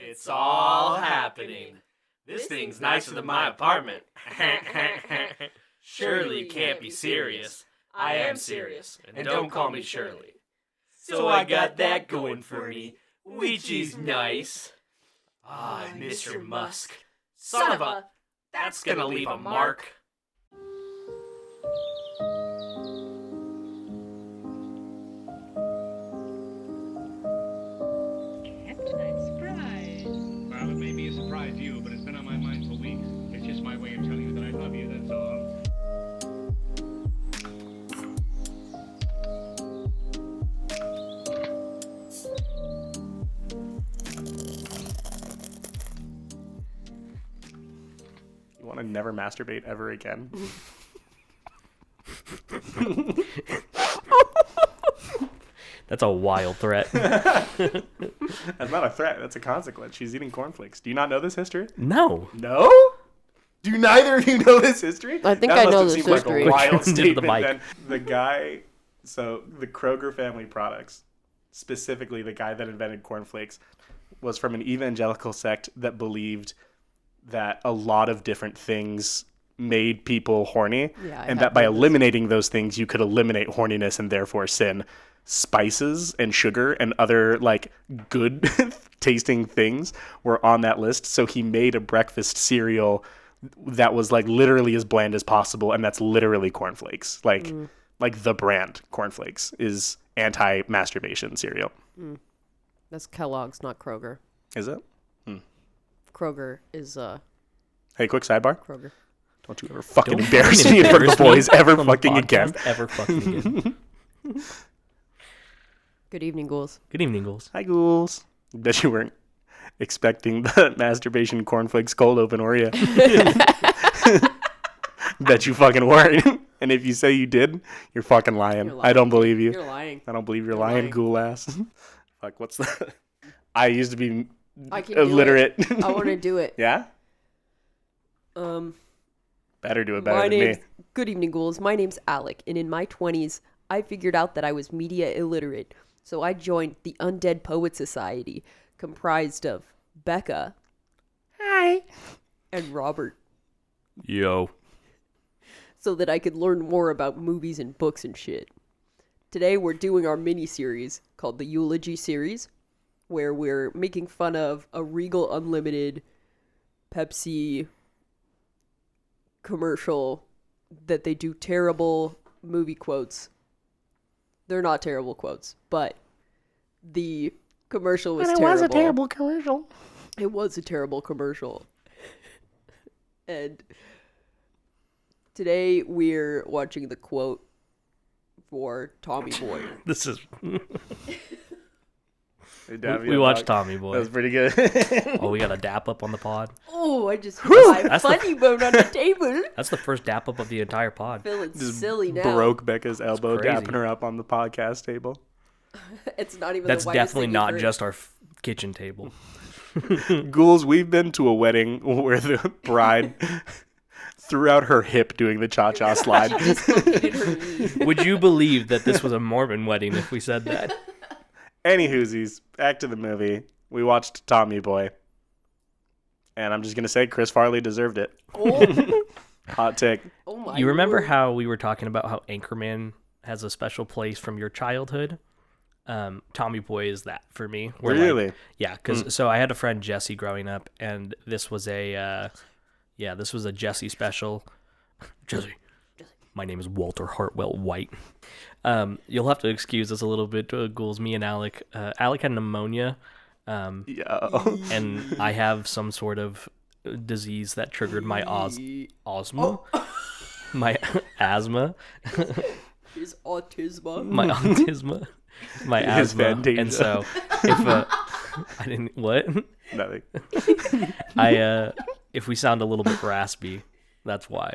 It's all happening. This thing's nicer than my apartment. Surely you can't be serious. I am serious, and don't call me Shirley. So I got that going for me, which is nice. Ah, Mr. Musk. Son of a... That's gonna leave a mark. Captain, I'm surprised. Well, it may be a surprise to you, but it's been on my mind for weeks. It's just my way of telling you that I love you, that's all. You want to never masturbate ever again? That's a wild threat. That's not a threat. That's a consequence. She's eating cornflakes. Do you not know this history? No. No? Do neither of you know this history? I think that I know must this have seemed history. like a wild Into the statement. mic. Then. The guy, so the Kroger family products, specifically the guy that invented cornflakes, was from an evangelical sect that believed that a lot of different things made people horny, Yeah, I and have that by heard this. eliminating those things, you could eliminate horniness and therefore sin. Spices and sugar and other like good tasting things were on that list. So he made a breakfast cereal that was like literally as bland as possible, and that's literally cornflakes. Like the brand cornflakes is anti-masturbation cereal. That's Kellogg's, not Kroger. Is it? Kroger is Hey, quick sidebar. Kroger. Don't you ever fucking Don't embarrass fucking me in front of the embarrass boys me ever on the fucking again. podcast, Ever fucking again. Good evening, ghouls. Good evening, ghouls. Hi, ghouls. Bet you weren't expecting the masturbation cornflakes cold open, were you? Bet you fucking weren't. And if you say you did, you're fucking lying. You're lying. I don't believe you. You're lying. I don't believe you're You're lying, lying. ghoul ass. Fuck, what's that? I used to be I can do illiterate. it. I want to do it. Yeah? Better do it better than me. Good evening, ghouls. My name's Alec, and in my 20s, I figured out that I was media illiterate. So I joined the Undead Poet Society, comprised of Becca. Hi. And Robert, Yo. so that I could learn more about movies and books and shit. Today we're doing our mini-series called the Eulogy series, where we're making fun of a Regal Unlimited Pepsi commercial that they do terrible movie quotes. They're not terrible quotes, but the commercial was terrible. It was a terrible commercial. It was a terrible commercial. And today we're watching the quote for Tommy Boy. This is... We we watched Tommy That Boy. was pretty good. Oh, we got a dap up on the pod. Oh, I just hit my That's the- funny bone on the table. That's the first dap up of the entire pod. Feeling Just silly now. broke Becca's elbow, crazy. dapping her up on the podcast table. It's not even That's the whitest definitely thing not you've heard. just our kitchen table. Ghouls, we've been to a wedding where the bride threw out her hip doing the cha-cha slide. Dislocated her knee. Would you believe that this was a Mormon wedding if we said that? Any whoosies, back to the movie. We watched Tommy Boy. And I'm just going to say Chris Farley deserved it. Oh, Hot take. oh my You remember Lord. how we were talking about how Anchorman has a special place from your childhood? Tommy Boy is that for me. We're like- Really? yeah, because so I had a friend Jesse growing up, and this was a this was a Jesse special. Jesse, my name is Walter Hartwell White. You'll have to excuse us a little bit, ghouls. Me and Alec. Alec had pneumonia, Yo. and I have some sort of disease that triggered my asthma. My asthma. His autism. My autism, my His asthma, Fantasia. and so if I didn't what Nothing. if we sound a little bit raspy, that's why.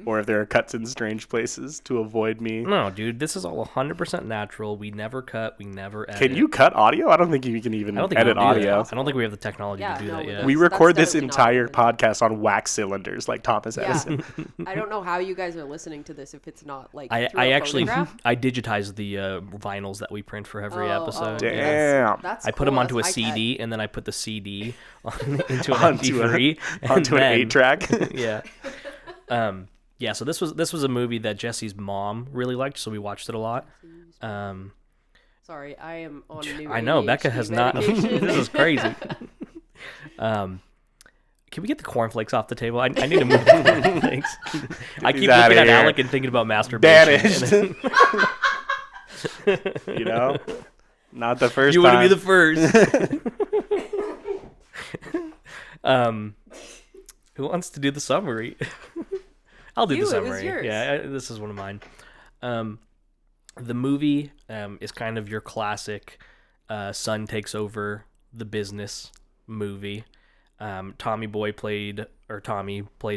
or if there are cuts in strange places to avoid me. No, dude, this is all 100% natural. We never cut. We never edit. Can you cut audio? I don't think you can even I don't think edit we can do audio. that. I don't think we have the technology Yeah, to do no, that yet. We That's record this definitely not entire happening. podcast on wax cylinders, like Thomas Yeah. Edison. I don't know how you guys are listening to this if it's not like I through a actually phonograph. I digitize the vinyls that we print for every episode. yeah, Damn. That's I put them cool, onto a that's high-tech. CD, and then I put the CD into an Onto a- MP3, and onto an then- 8-track. yeah. Yeah. So this was a movie that Jesse's mom really liked, so we watched it a lot. Sorry, I am on new I know Becca ADHD has not. medication. This is crazy. Can we get the cornflakes off the table? I need to move the cornflakes. I keep outta looking at here. Alec and thinking about masturbation. Banished. You know? Not the first You time. wouldn't be the first. Who wants to do the summary? I'll do You, the it was summary. yours. Yeah, this is one of mine. The movie is kind of your classic son takes over the business movie. Tommy, played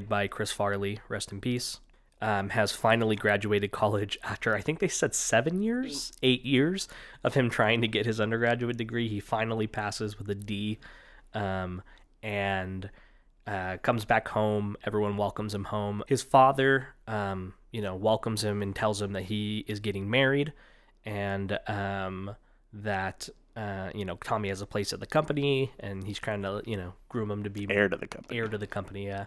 by Chris Farley, rest in peace, has finally graduated college after, I think they said 8 years of him trying to get his undergraduate degree. He finally passes with a D, and comes back home. Everyone welcomes him home. His father, welcomes him and tells him that he is getting married, and that Tommy has a place at the company, and he's trying to groom him to be Heir to the company. Heir to the company, yeah.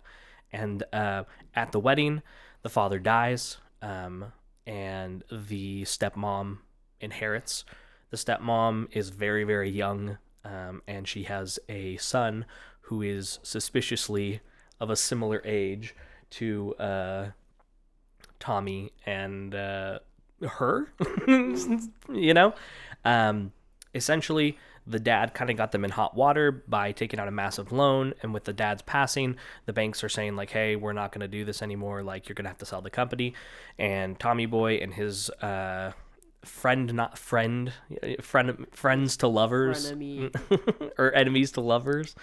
And at the wedding, the father dies, and the stepmom inherits. The stepmom is very, very young, and she has a son who is suspiciously of a similar age to Tommy and her. Essentially, the dad kind of got them in hot water by taking out a massive loan, and with the dad's passing, the banks are saying like, hey, we're not going to do this anymore, like you're going to have to sell the company. And Tommy Boy and his friends to lovers Frenemy. or enemies to lovers,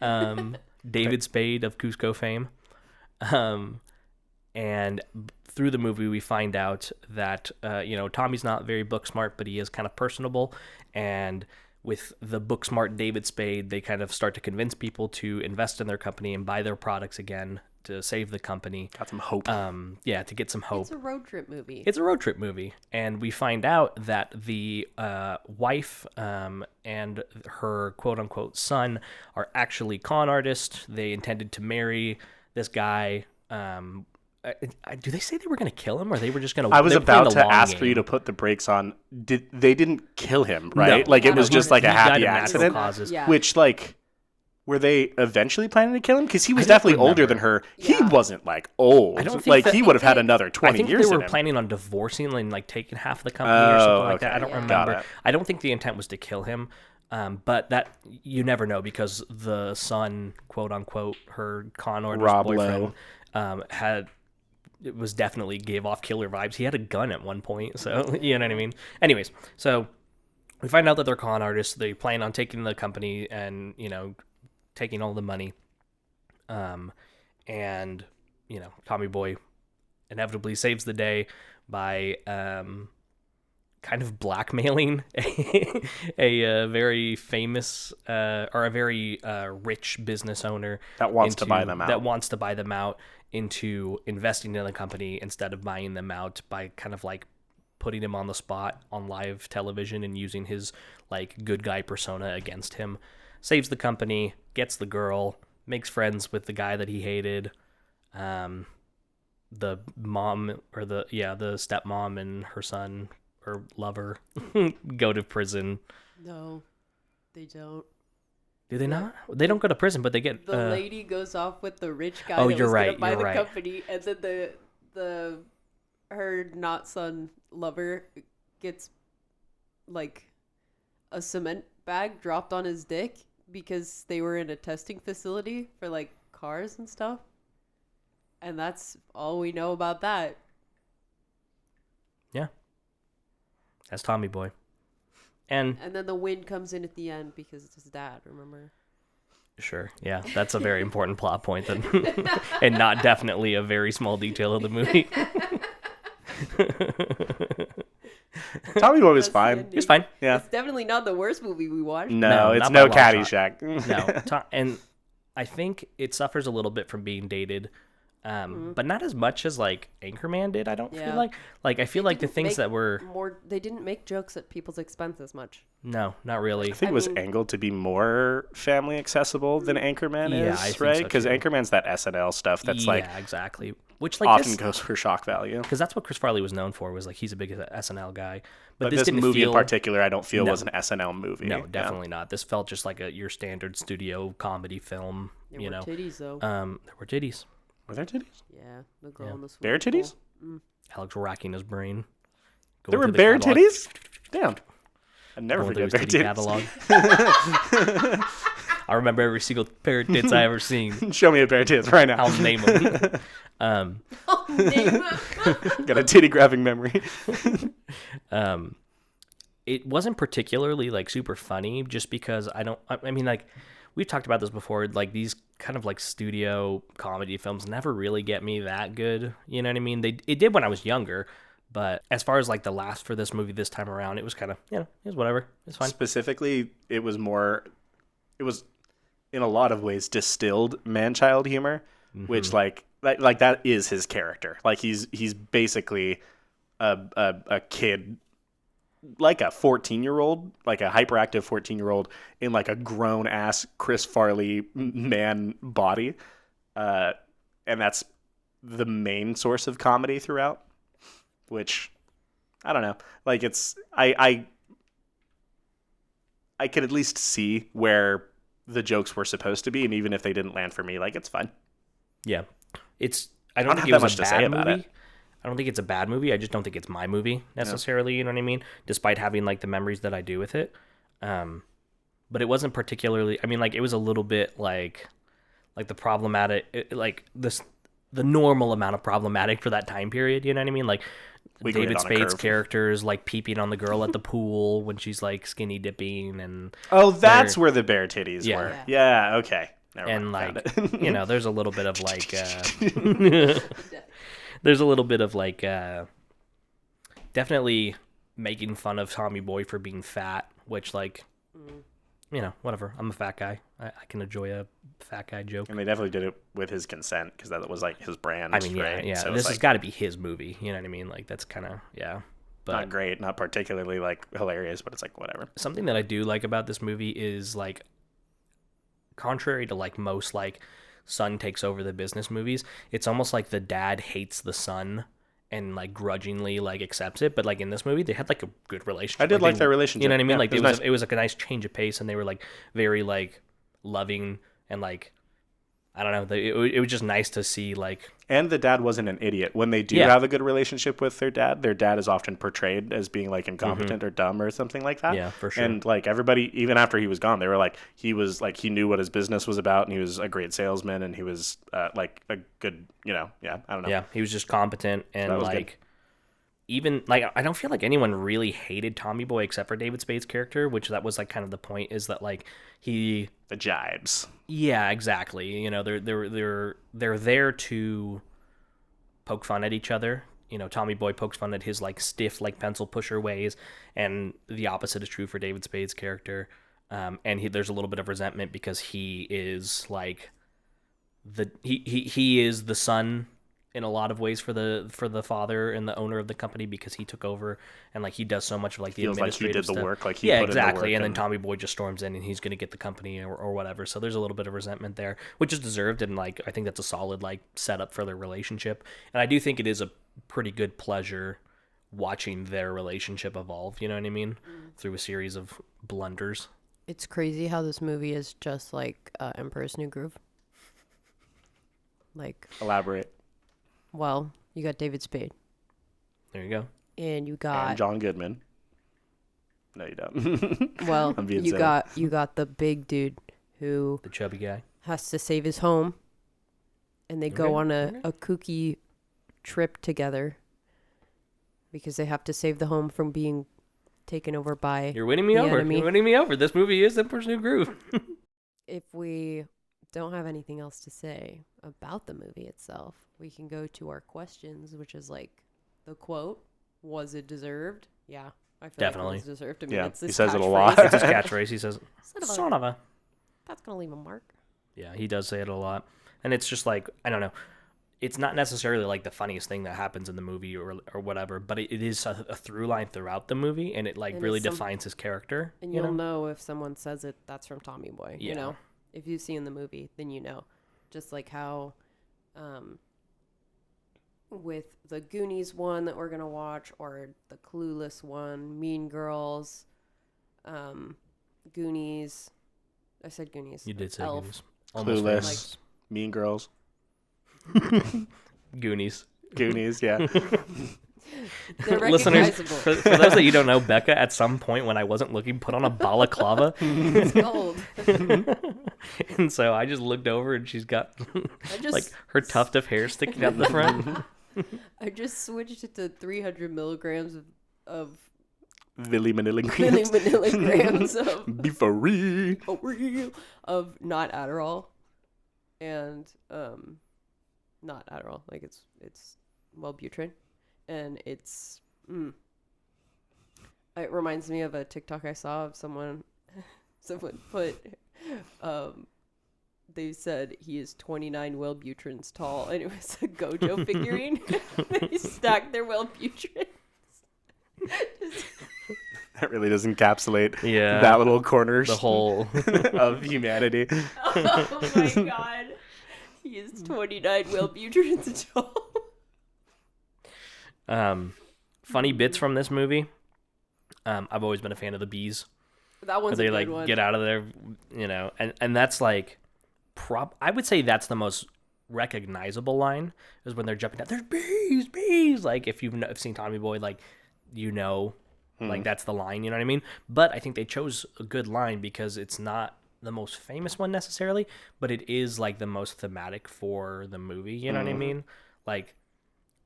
David Spade of Cusco fame, and through the movie we find out that Tommy's not very book smart, but he is kind of personable, and with the book smart David Spade, they kind of start to convince people to invest in their company and buy their products again to save the company. Got some hope. To get some hope. It's a road trip movie. It's a road trip movie, and we find out that the wife and her quote-unquote son are actually con artists. They intended to marry this guy. Do they say they were going to kill him, or they were just going to? I was about to ask for you to put the brakes on. They didn't kill him, right? No. Like it was He just like a died of happy natural accident. causes. Yeah. Which were they eventually planning to kill him? Because he was I don't definitely older remember. than her. Yeah. He wasn't like old. I don't think like that- he would have had they- another I 20 think years they in were him. planning on divorcing and like taking half of the company or something like that. I don't okay. remember. Got it. I don't think the intent was to kill him, but that you never know because the son, quote unquote, her con artist Rob boyfriend, was definitely gave off killer vibes. He had a gun at one point, so you know what I mean. Anyways, so we find out that they're con artists. They plan on taking the company and taking all the money. And Tommy Boy inevitably saves the day by kind of blackmailing a very famous or a very rich business owner That wants to buy them out. That wants to buy them out into investing in the company instead of buying them out by kind of like putting him on the spot on live television and using his like good guy persona against him. Saves the company, gets the girl, makes friends with the guy that he hated. The mom or the stepmom and her son or lover go to prison. No, they don't. Do they not? They don't go to prison, but they get The lady goes off with the rich guy Oh, that you're was right, gonna buy you're the right. company, and then her not son lover gets like a cement bag dropped on his dick because they were in a testing facility for like cars and stuff. And that's all we know about that. yeah. That's Tommy Boy. And And then the wind comes in at the end because it's his dad, remember? Sure. Yeah, that's a very important plot point, then, and not definitely a very small detail of the movie. Tommy Boy was That's the fine. ending. He was fine. Yeah. It's definitely not the worst movie we watched. No, it's not by a no long shot. Caddyshack. No, and I think it suffers a little bit from being dated, but not as much as like Anchorman did. I don't Yeah. feel like I feel like the Didn't things make that were they didn't make jokes at people's expense as much. no, not really. I think it was angled to be more family accessible than Anchorman Yeah, is, I think right? so, Because too. Anchorman's that SNL stuff that's yeah, like exactly. Which like often this, goes for shock value. because that's what Chris Farley was known for, was like he's a big SNL guy. But, But this didn't movie feel, in particular, I don't feel No. was an SNL movie. No, Yeah. definitely not. This felt just like your standard studio comedy film. There you were know, titties though. there were titties. Were there titties? Yeah, the girl Yeah. in the swimming Bear titties? pool. Alex racking his brain. There Going were through the bear catalog. titties? Damn. I never Going through forget his bear titty titties. catalog. I remember every single pair of tits I ever seen. Show me a bear tits right now. I'll name them. Name Got a titty grabbing memory. It wasn't particularly like super funny, just because I mean, like we've talked about this before. Like these kind of like studio comedy films never really get me that good. You know what I mean? It did when I was younger, but as far as like the laughs for this movie this time around, it was kind of it was whatever. It's fine. Specifically, it was in a lot of ways distilled man-child humor, which like that is his character. Like he's basically a kid, like a 14-year-old, like a hyperactive 14-year-old in like a grown ass Chris Farley man body, and that's the main source of comedy throughout. Which I don't know, like it's I could at least see where the jokes were supposed to be, and even if they didn't land for me, like it's fun. Yeah, I don't don't think have it that was much a to say bad about movie. it. I don't think it's a bad movie. I just don't think it's my movie necessarily. You know what I mean? Despite having like the memories that I do with it, but it wasn't particularly. I mean, like it was a little bit like the problematic, like the normal amount of problematic for that time period. You know what I mean? Like We grade David on a Spade's curve. characters like peeping on the girl at the pool when she's like skinny dipping and Oh, that's They're- where the bear titties Yeah. were. Yeah, okay. Never and mind, like found it. you know, there's a little bit of like there's a little bit of like definitely making fun of Tommy Boy for being fat, which like you know, whatever. I'm a fat guy. I can enjoy a fat guy joke. And they definitely did it with his consent because that was like his brand. I mean, yeah, right? yeah. So This it's has like got to be his movie. You know what I mean? Like that's kind of not But great, not particularly like hilarious, but it's like whatever. something that I do like about this movie is like, contrary to like most like son takes over the business movies, it's almost like the dad hates the son and like grudgingly like accepts it. But like in this movie, they had like a good relationship. I did like they- their relationship. You know what I mean? Yeah, like it it was was nice. it was like a nice change of pace, and they were like very like loving and like I don't know. It was just nice to see like And the dad wasn't an idiot. When they do Yeah. have a good relationship with their dad is often portrayed as being like incompetent or dumb or something like that. Yeah, for sure. And like everybody, even after he was gone, they were like, he knew what his business was about, and he was a great salesman, and he was like a good, I don't know. yeah, he was just competent and That was like. Even like I don't feel like anyone really hated Tommy Boy except for David Spade's character, which that was like kind of the point, is that like he The jibes. yeah, exactly. You know, they're there to poke fun at each other. You know, Tommy Boy pokes fun at his like stiff like pencil pusher ways, and the opposite is true for David Spade's character. And there's a little bit of resentment because he is like he is the son in a lot of ways for the father and the owner of the company, because he took over and like he does so much of like the Feels like he administrative did the stuff. work, like he yeah, put in the exactly. work And then and- Tommy Boy just storms in and he's going to get the company or whatever. So there's a little bit of resentment there, which is deserved, and like I think that's a solid like setup for their relationship. And I do think it is a pretty good pleasure watching their relationship evolve. You know what I mean? Through a series of blunders. It's crazy how this movie is just like Emperor's New Groove. Like, Elaborate. well, you got David Spade, There you go. and you got And John Goodman. No, you don't. well, I'm being you silly. got the big dude who The chubby guy. has to save his home, and they go Okay, on a kooky trip together because they have to save the home from being taken over by You're winning me the over. enemy. You're winning me over. This movie is Emperor's New Groove. if we don't have anything else to say about the movie itself, we can go to our questions, which is like the quote, was it deserved? Yeah, I feel Definitely. like it was deserved. I mean, Yeah, it's he this says it a catchphrase. lot. It's his catchphrase. He says, "Son of a." That's going to leave a mark. Yeah, he does say it a lot, and it's just like I don't know. It's not necessarily like the funniest thing that happens in the movie or whatever, but it is a through line throughout the movie, and it like And really it's defines his character. And you you'll know? know if someone says it, that's from Tommy Boy. Yeah. You know, if you've seen the movie, then you know. Just like how, with the Goonies one that we're gonna watch, or the Clueless one, Mean Girls, Goonies. I said Goonies. You did say Elf. Goonies. Almost Clueless, famous. Mean Girls, Goonies. Goonies. Yeah. They're Listeners, recognizable. for those that you don't know, Becca at some point when I wasn't looking put on a balaclava, It's gold. and so I just looked over and she's got I just like her tuft of hair sticking out the front. I just switched it to 300 milligrams of Villy Manila milligrams of Be for real. of not Adderall, and not Adderall, like it's Wellbutrin, and it's it reminds me of a TikTok I saw of someone put they said he is 29 Wellbutrins tall, and it was a Gojo figurine. They stacked their Wellbutrins. That really does encapsulate Yeah. that little corner The whole of humanity. Oh my god. He is 29 Wellbutrins tall. funny bits from this movie. I've always been a fan of the bees. That one's They a good like one. get out of there, you know, and that's like I would say that's the most recognizable line is when they're jumping down. There's bees. Like if you've seen Tommy Boy, like you know, like that's the line. You know what I mean? But I think they chose a good line because it's not the most famous one necessarily, but it is like the most thematic for the movie. You know what I mean? Like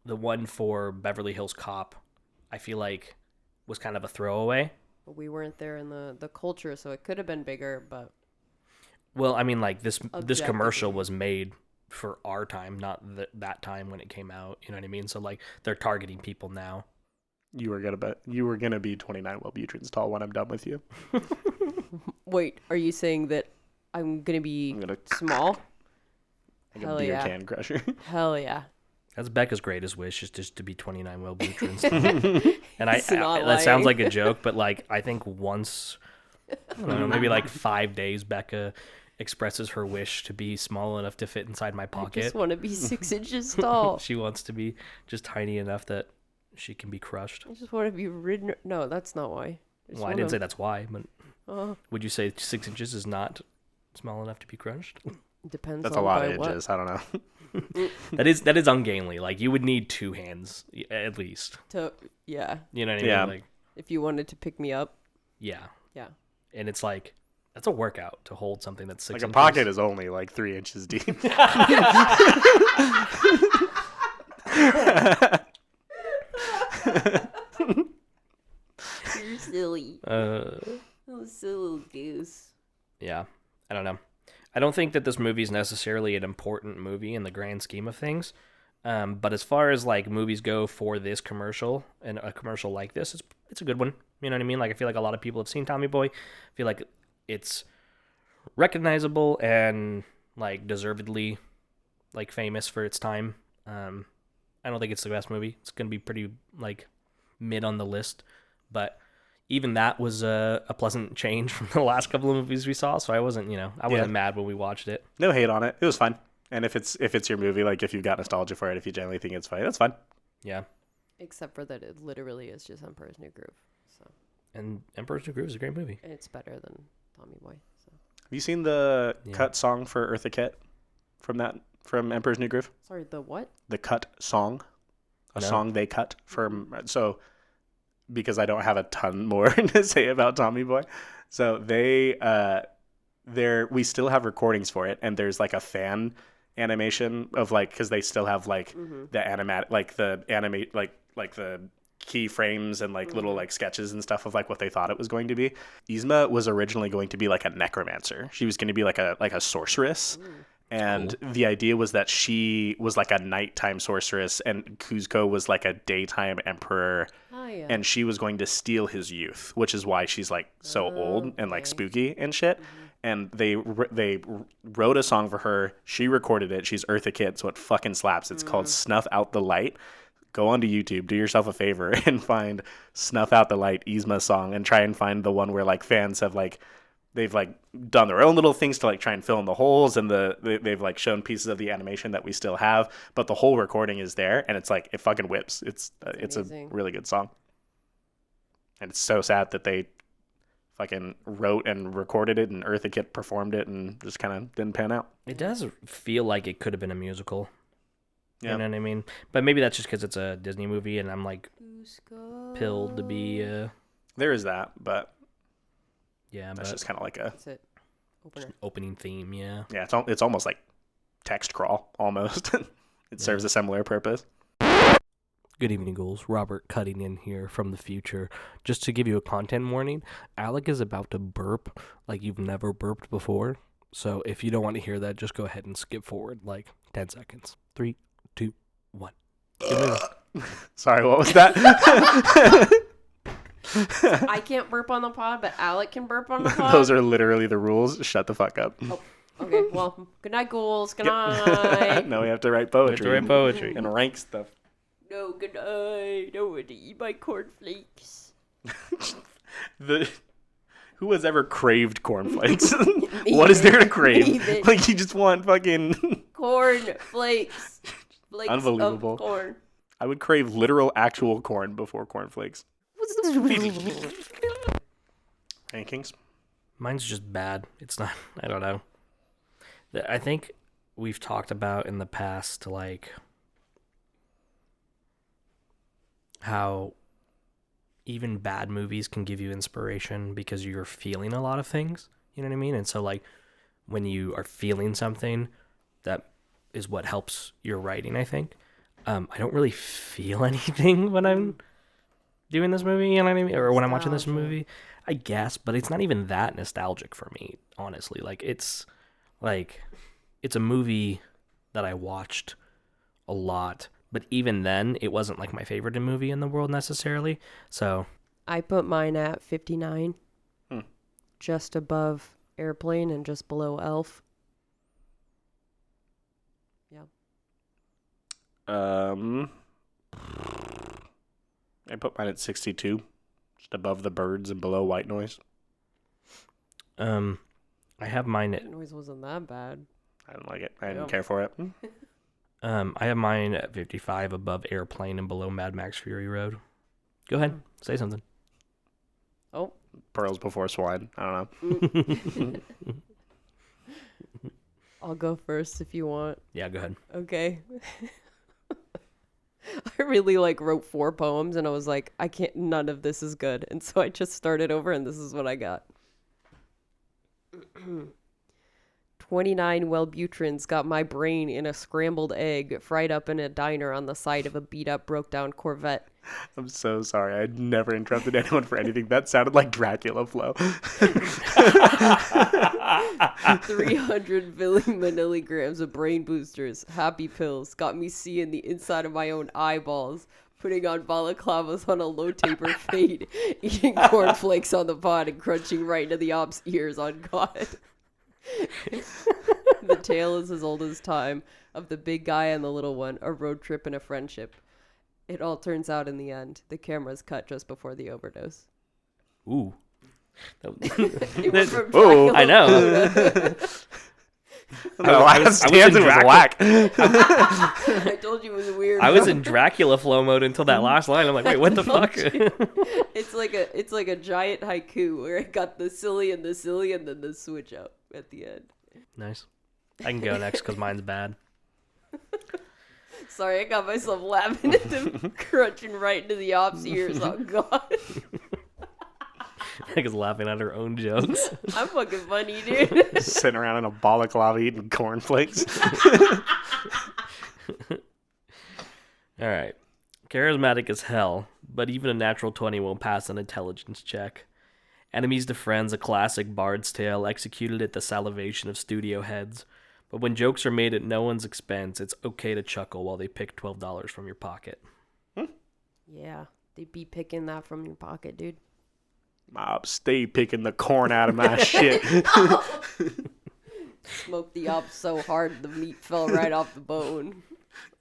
the one for Beverly Hills Cop, I feel like was kind of a throwaway. But we weren't there in the culture, so it could have been bigger, but Well, I mean, like this commercial Objectively. was made for our time, not that time when it came out. You know what I mean? So like they're targeting people now. You were gonna be 29 Wellbutrins tall when I'm done with you. wait, are you saying that I'm gonna be I'm gonna small? like a Hell beer yeah. can crusher. Hell yeah. That's Becca's greatest wish is just to be 29 Wellbutrins. And He's not that sounds lying. like a joke, but like I think once, I don't know, maybe like 5 days, Becca expresses her wish to be small enough to fit inside my I pocket. just want to be 6 inches tall. She wants to be just tiny enough that she can be crushed. I just want to be ridden. No, that's not why. Well, I didn't say that's why, but Oh, would you say 6 inches is not small enough to be crushed? depends. That's on a lot by of what. inches. I don't know. That is ungainly. Like you would need 2 hands at least. Yeah, You know what I Yeah. mean? Like if you wanted to pick me up. yeah. Yeah. And it's like that's a workout to hold something that's 6 Like a inches. pocket is only like 3 inches deep. You're silly. Uh, Oh, silly little goose. yeah. I don't know. I don't think that this movie is necessarily an important movie in the grand scheme of things. But as far as like movies go for this commercial and a commercial like this, it's a good one. You know what I mean? Like I feel like a lot of people have seen Tommy Boy. I feel like it's recognizable and like deservedly like famous for its time. I don't think it's the best movie. It's gonna be pretty like mid on the list, but even that was a pleasant change from the last couple of movies we saw. So I wasn't mad when we watched it. No hate on it. It was fun. And if it's your movie, like if you've got nostalgia for it, if you generally think it's funny, that's fine. Yeah, Except for that, it literally is just Emperor's New Groove. So, and Emperor's New Groove is a great movie. and it's better than Tommy Boy. So, Have you seen the Yeah. cut song for Eartha Kitt from Emperor's New Groove? sorry, the what? The cut song, a No. song they cut from. So because I don't have a ton more to say about Tommy Boy, so we still have recordings for it, and there's like a fan animation of like because they still have like the animate like the animate like the keyframes and like little like sketches and stuff of like what they thought it was going to be. Yzma was originally going to be like a necromancer. She was going to be like a sorceress. And the idea was that she was like a nighttime sorceress and Kuzco was like a daytime emperor. Oh, yeah. And she was going to steal his youth, which is why she's like so old and like spooky and shit. And they wrote a song for her. She recorded it. She's Eartha Kitt, so it fucking slaps. It's called Snuff Out the Light. Go onto YouTube, do yourself a favor, and find Snuff Out the Light, Yzma song, and try and find the one where like fans have like they've like done their own little things to like try and fill in the holes, and they've like shown pieces of the animation that we still have, but the whole recording is there, and it's like it fucking whips. It's a really good song, and it's so sad that they fucking wrote and recorded it, and Eartha Kitt performed it, and just kind of didn't pan out. It does feel like it could have been a musical. Yeah. You know what I mean? But maybe that's just because it's a Disney movie, and I'm like pilled to be. There is that, but Yeah, that's just kind of like a That's it. Opener. opening theme. Yeah. yeah. It's almost like text crawl almost. It serves a similar purpose. Good evening, ghouls. Robert cutting in here from the future. Just to give you a content warning, Alec is about to burp like you've never burped before. So if you don't want to hear that, just go ahead and skip forward like 10 seconds. 3, 2, 1. Sorry, what was that? I can't burp on the pod, but Alec can burp on the pod. Those are literally the rules. Shut the fuck up. Oh, okay, well, good night, ghouls. Good night. No, we have to write poetry. And rank stuff. No, good night. No one to eat my cornflakes. Who has ever craved cornflakes? What is there to crave? Me. Like you just want fucking Cornflakes. Flakes Unbelievable. Of corn. I would crave literal actual corn before cornflakes. Rankings? Mine's just bad. It's not, I don't know. I think we've talked about in the past, like, how even bad movies can give you inspiration because you're feeling a lot of things. You know what I mean? And so, like, when you are feeling something, that is what helps your writing, I think. I don't really feel anything when I'm doing this movie, you know what I mean? Or when I'm watching this movie, I guess, but it's not even that nostalgic for me, honestly. Like, it's a movie that I watched a lot, but even then, it wasn't like my favorite movie in the world necessarily. So I put mine at 59. Just above Airplane and just below Elf. Yeah. I put mine at 62, just above the Birds and below White Noise. I have mine at Noise wasn't that bad. I didn't like it. I didn't care for it. I have mine at 55, above Airplane and below Mad Max Fury Road. Go ahead, say something. Oh. Pearls Before Swine. I don't know. I'll go first if you want. Yeah, go ahead. Okay. I really wrote 4 poems and I was like, none of this is good. And so I just started over and this is what I got. 29 Wellbutrins got my brain in a scrambled egg fried up in a diner on the side of a beat up broke down Corvette. I'm so sorry. I never interrupted anyone for anything. That sounded like Dracula flow. 300 milligrams of brain boosters, happy pills, got me seeing the inside of my own eyeballs, putting on balaclavas on a low taper fade, eating cornflakes on the pod and crunching right into the op's ears on God. The tale is as old as time, of the big guy and the little one, a road trip and a friendship. It all turns out in the end. The camera's cut just before the overdose. Ooh. It was from Ooh, Dracula. I know. The last stanza was whack. I told you it was weird. I was in Dracula flow mode until that last line. I'm like, wait, what the fuck? It's like a giant haiku where it got the silly and then the switch out at the end. Nice. I can go next because mine's bad. Sorry, I got myself laughing at them crunching right into the op's ears. Oh God, I was laughing at her own jokes. I'm fucking funny, dude. Sitting around in a balaclava eating cornflakes. All right. Charismatic as hell, but even a natural 20 won't pass an intelligence check. Enemies to friends, a classic bard's tale executed at the salivation of studio heads. But when jokes are made at no one's expense, it's okay to chuckle while they pick $12 from your pocket. Yeah, they'd be picking that from your pocket, dude. Mob, stay picking the corn out of my shit. Smoked the op so hard the meat fell right off the bone.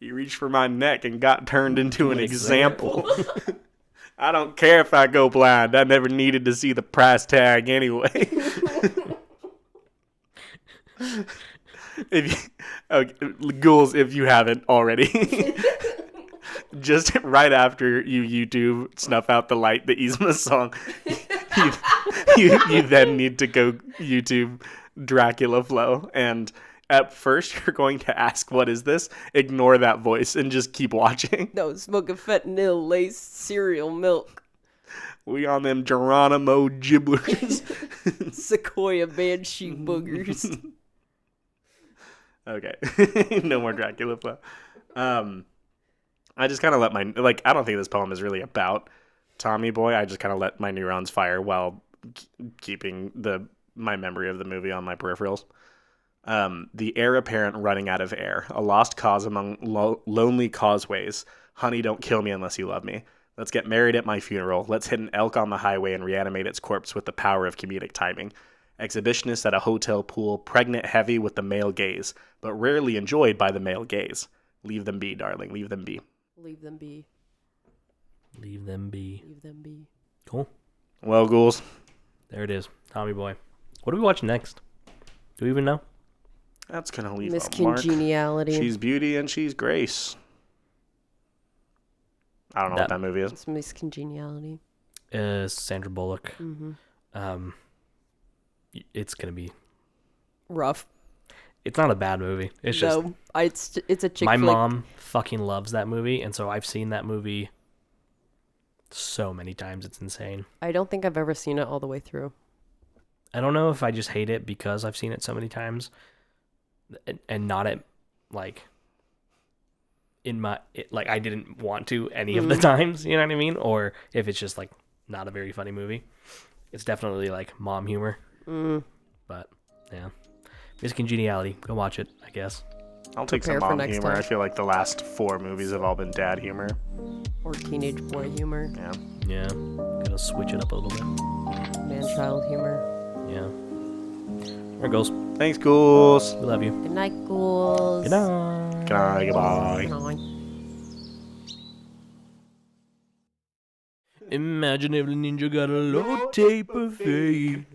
You reached for my neck and got turned into an example. I don't care if I go blind. I never needed to see the price tag anyway. Ghouls, if you haven't already, just right after you YouTube Snuff Out the Light, the Yzma song, you then need to go YouTube Dracula Flow, and at first you're going to ask, what is this? Ignore that voice and just keep watching. No, smoking fentanyl laced cereal milk. We on them Geronimo gibblers. Sequoia banshee boogers. Okay. No more Dracula Flow. I just kind of let my, I don't think this poem is really about Tommy Boy. I just kind of let my neurons fire while keeping my memory of the movie on my peripherals. The heir apparent running out of air. A lost cause among lonely causeways. Honey, don't kill me unless you love me. Let's get married at my funeral. Let's hit an elk on the highway and reanimate its corpse with the power of comedic timing. Exhibitionist at a hotel pool, pregnant heavy with the male gaze, but rarely enjoyed by the male gaze. Leave them be, darling. Leave them be. Leave them be. Leave them be. Leave them be. Cool. Well, ghouls. There it is. Tommy Boy. What do we watch next? Do we even know? That's going to leave Miss a mark. Congeniality. She's beauty and she's grace. I don't know what that movie is. It's Miss Congeniality. Sandra Bullock. Mm-hmm. It's going to be... Rough. It's not a bad movie. It's just... No, it's a chick my flick. mom fucking loves that movie, and so I've seen that movie so many times. It's insane. I don't think I've ever seen it all the way through. I don't know if I just hate it because I've seen it so many times and not at, like, I didn't want to any of the times, you know what I mean? Or if it's just, like, not a very funny movie. It's definitely, like, mom humor. But, yeah. Miss Congeniality. Go watch it, I guess. I'll take some Prepare for mom next humor. time. I feel like the last 4 movies have all been dad humor. Or teenage boy humor. Yeah. Yeah. Gotta switch it up a little bit. Man-child humor. Yeah. There it goes. Thanks, ghouls. We love you. Good night, ghouls. Good night. Good night. Goodbye. Good night. Imagine if the ninja got a low taper fade.